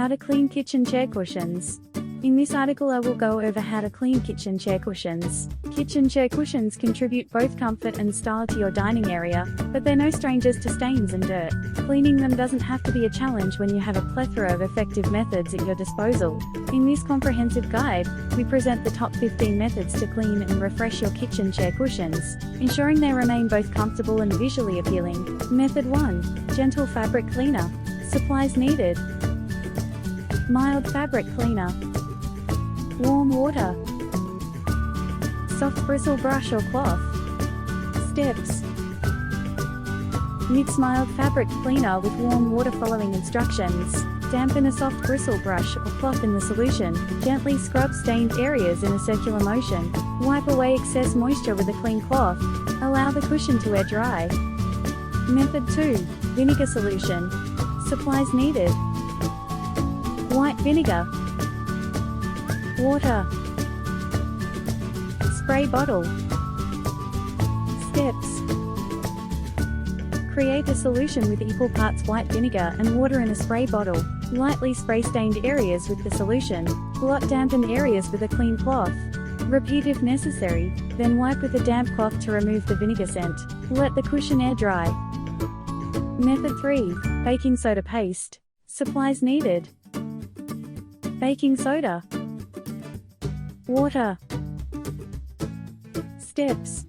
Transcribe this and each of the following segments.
How to clean kitchen chair cushions. In this article I will go over how to clean kitchen chair cushions. Kitchen chair cushions contribute both comfort and style to your dining area, but they're no strangers to stains and dirt. Cleaning them doesn't have to be a challenge when you have a plethora of effective methods at your disposal. In this comprehensive guide, we present the top 15 methods to clean and refresh your kitchen chair cushions, ensuring they remain both comfortable and visually appealing. Method 1. Gentle fabric cleaner. Supplies needed: mild fabric cleaner, warm water, soft bristle brush or cloth. Steps: mix mild fabric cleaner with warm water following instructions. Dampen a soft bristle brush or cloth in the solution. Gently scrub stained areas in a circular motion. Wipe away excess moisture with a clean cloth. Allow the cushion to air dry. Method 2. Vinegar solution. Supplies needed: white vinegar, water, spray bottle. Steps: create a solution with equal parts white vinegar and water in a spray bottle. Lightly spray stained areas with the solution. Blot dampened areas with a clean cloth. Repeat if necessary, then wipe with a damp cloth to remove the vinegar scent. Let the cushion air dry. Method 3. Baking soda paste. Supplies needed: baking soda, water. Steps: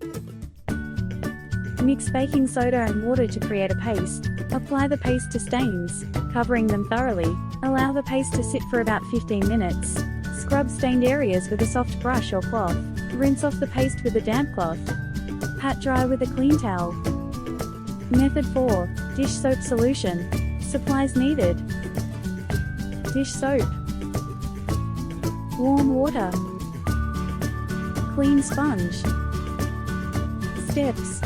mix baking soda and water to create a paste. Apply the paste to stains, covering them thoroughly. Allow the paste to sit for about 15 minutes. Scrub stained areas with a soft brush or cloth. Rinse off the paste with a damp cloth. Pat dry with a clean towel. Method 4. Dish soap solution. Supplies needed: dish soap, warm water, clean sponge. Steps: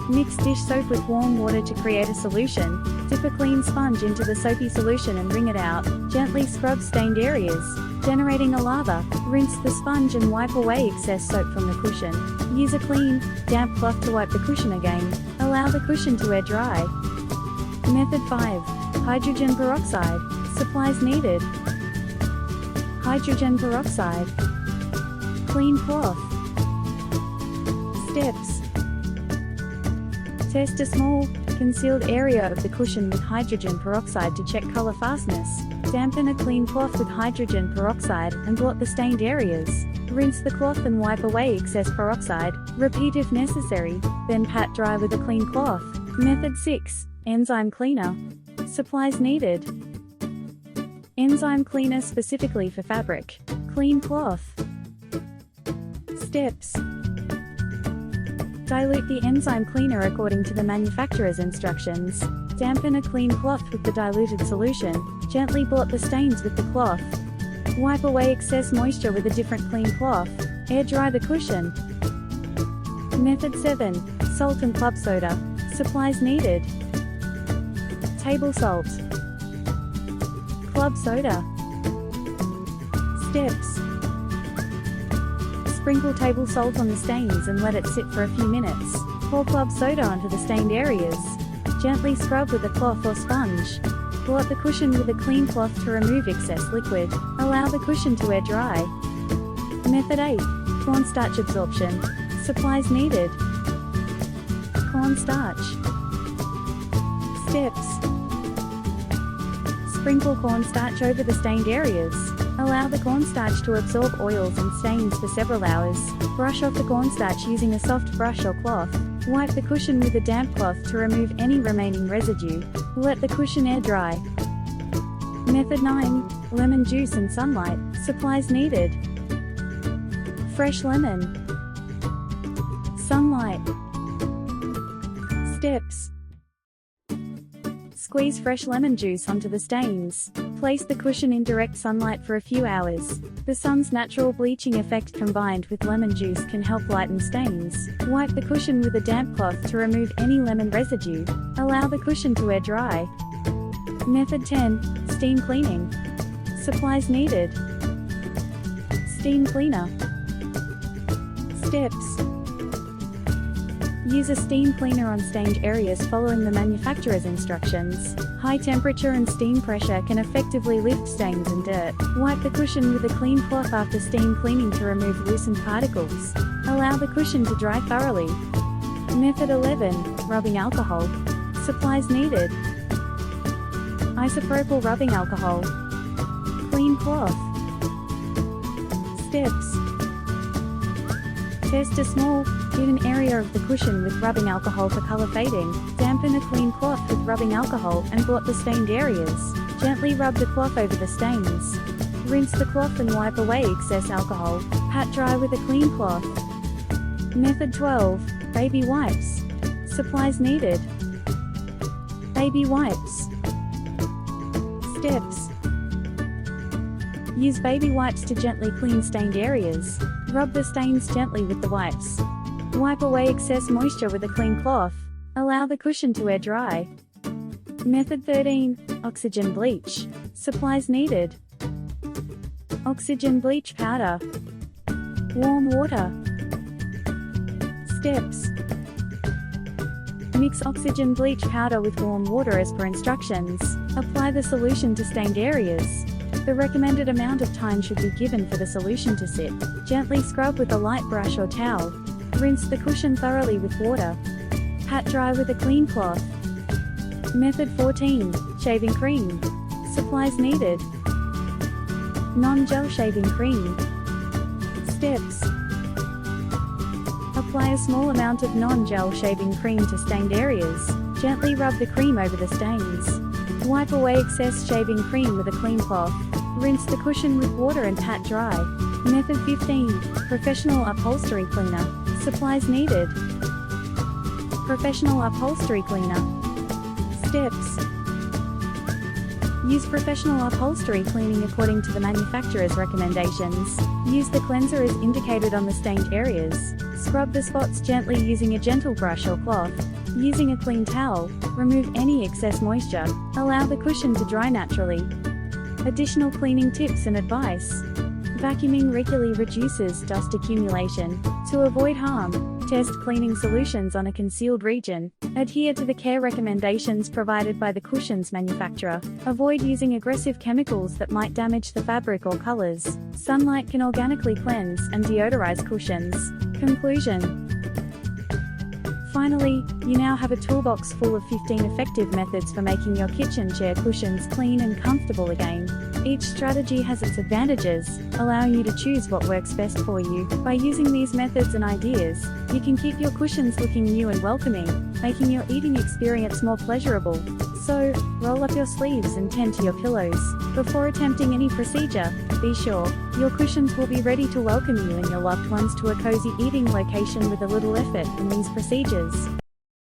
mix dish soap with warm water to create a solution. Dip a clean sponge into the soapy solution and wring it out. Gently scrub stained areas, generating a lather. Rinse the sponge and wipe away excess soap from the cushion. Use a clean, damp cloth to wipe the cushion again. Allow the cushion to air dry. Method 5. Hydrogen peroxide. Supplies needed: hydrogen peroxide, clean cloth. Steps: test a small, concealed area of the cushion with hydrogen peroxide to check color fastness. Dampen a clean cloth with hydrogen peroxide and blot the stained areas. Rinse the cloth and wipe away excess peroxide. Repeat if necessary, then pat dry with a clean cloth. Method 6. Enzyme cleaner. Supplies needed: enzyme cleaner specifically for fabric, clean cloth. Steps: dilute the enzyme cleaner according to the manufacturer's instructions. Dampen a clean cloth with the diluted solution. Gently blot the stains with the cloth. Wipe away excess moisture with a different clean cloth. Air dry the cushion. Method 7. Salt and club soda. Supplies needed: table salt, club soda. Steps: sprinkle table salt on the stains and let it sit for a few minutes. Pour club soda onto the stained areas. Gently scrub with a cloth or sponge. Blot the cushion with a clean cloth to remove excess liquid. Allow the cushion to air dry. Method 8. Cornstarch absorption. Supplies needed: cornstarch. Steps: sprinkle cornstarch over the stained areas. Allow the cornstarch to absorb oils and stains for several hours. Brush off the cornstarch using a soft brush or cloth. Wipe the cushion with a damp cloth to remove any remaining residue. Let the cushion air dry. Method 9. Lemon juice and sunlight. Supplies needed: fresh lemon, sunlight. Steps: squeeze fresh lemon juice onto the stains. Place the cushion in direct sunlight for a few hours. The sun's natural bleaching effect combined with lemon juice can help lighten stains. Wipe the cushion with a damp cloth to remove any lemon residue. Allow the cushion to air dry. Method 10. Steam cleaning. Supplies needed: steam cleaner. Steps: use a steam cleaner on stained areas following the manufacturer's instructions. High temperature and steam pressure can effectively lift stains and dirt. Wipe the cushion with a clean cloth after steam cleaning to remove loosened particles. Allow the cushion to dry thoroughly. Method 11. Rubbing alcohol. Supplies needed: isopropyl rubbing alcohol, clean cloth. Steps: test a small, hidden area of the cushion with rubbing alcohol for color fading. Dampen a clean cloth with rubbing alcohol and blot the stained areas. Gently rub the cloth over the stains. Rinse the cloth and wipe away excess alcohol. Pat dry with a clean cloth. Method 12. Baby wipes. Supplies needed: baby wipes. Steps: use baby wipes to gently clean stained areas. Rub the stains gently with the wipes. Wipe away excess moisture with a clean cloth. Allow the cushion to air dry. Method 13. Oxygen bleach. Supplies needed: oxygen bleach powder, warm water. Steps: mix oxygen bleach powder with warm water as per instructions. Apply the solution to stained areas. The recommended amount of time should be given for the solution to sit. Gently scrub with a light brush or towel. Rinse the cushion thoroughly with water. Pat dry with a clean cloth. Method 14. Shaving cream. Supplies needed: non-gel shaving cream. Steps: apply a small amount of non-gel shaving cream to stained areas. Gently rub the cream over the stains. Wipe away excess shaving cream with a clean cloth. Rinse the cushion with water and pat dry. Method 15. Professional upholstery cleaner. Supplies needed: professional upholstery cleaner. Steps: use professional upholstery cleaning according to the manufacturer's recommendations. Use the cleanser as indicated on the stained areas. Scrub the spots gently using a gentle brush or cloth. Using a clean towel, remove any excess moisture. Allow the cushion to dry naturally. Additional cleaning tips and advice: vacuuming regularly reduces dust accumulation. To avoid harm, test cleaning solutions on a concealed region. Adhere to the care recommendations provided by the cushion's manufacturer. Avoid using aggressive chemicals that might damage the fabric or colors. Sunlight can organically cleanse and deodorize cushions. Conclusion: finally, you now have a toolbox full of 15 effective methods for making your kitchen chair cushions clean and comfortable again. Each strategy has its advantages, allowing you to choose what works best for you. By using these methods and ideas, you can keep your cushions looking new and welcoming, making your eating experience more pleasurable. So, roll up your sleeves and tend to your pillows. Before attempting any procedure, be sure your cushions will be ready to welcome you and your loved ones to a cozy eating location with a little effort in these procedures.